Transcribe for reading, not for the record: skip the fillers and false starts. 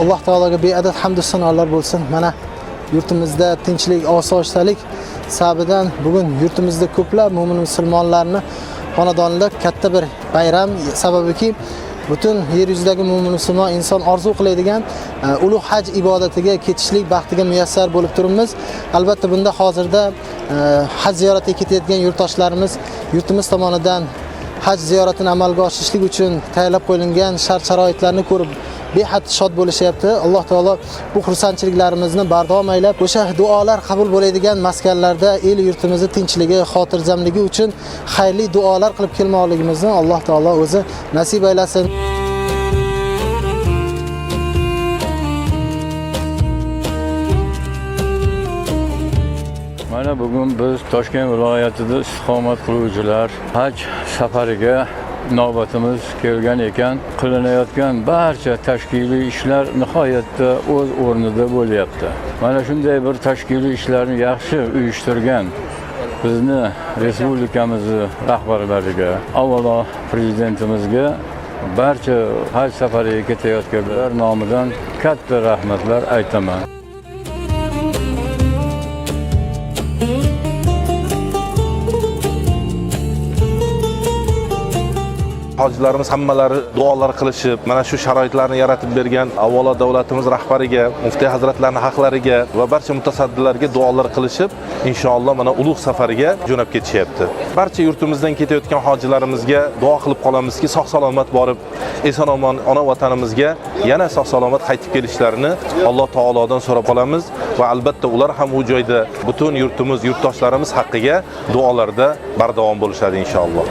Alloh taologa beadad hamd va sanolar bo'lsin. Mana yurtimizda tinchlik, osoyishtalik sababidan bugun yurtimizda ko'plab mo'min musulmonlarni xonadonlar katta bir bayram sababiki butun yer yuzidagi mo'min musulmon inson orzu qiladigan ulug' haj ibodatiga ketishlik baxtiga muyassar bo'lib turibmiz. Albatta bunda hozirda haj ziyoratiga ketayotgan yurtdoshlarimiz yurtimiz tomonidan haj ziyoratini amalga oshirishlik uchun tayyorlab qo'yilgan shart-sharoitlarni ko'rib behad shod bo'lishyapti. Alloh taolo bu xursandchiliklarimizni bardavom aylab, o'sha duolar qabul bo'ladigan maskanlarda el yurtimizni tinchligi, xotirjamligi uchun xayrli duolar qilib kelmoqligimizni Alloh taolo o'zi nasib aylasin. Mana bugun biz Toshkent viloyatida istiqomat qiluvchilar haj safariga navbatimiz kelgan ekan, qilinayotgan barcha tashkiliy ishlar nihoyatda o'z o'rnida bo'lyapti. Mana shunday bir tashkiliy ishlarni yaxshi uyushtirgan bizni respublikamizning rahbarlariga, avvalo prezidentimizga, barcha haj safariga ketayotganlar nomidan katta rahmatlar aytaman. Hojilarimiz hammalari duolar qilishib, mana shu sharoitlarni yaratib bergan avvalo davlatimiz rahbariga, muftiy hazratlarining haqlariga va barcha mutasaddilarga duolar qilishib, inshaalloh mana ulug' safariga jo'nab ketishyapti. Barcha yurtimizdan ketayotgan hojilarimizga duo qilib qolamizki, sog'-salomat borib, eson-omon ona vatanimizga yana sog'-salomat qaytib kelishlarini Alloh taolodan so'rab qolamiz va albatta ular ham u joyda butun yurtimiz, yurtdoshlarimiz haqqiga duolarda bardavom bo'lishadi inshaalloh.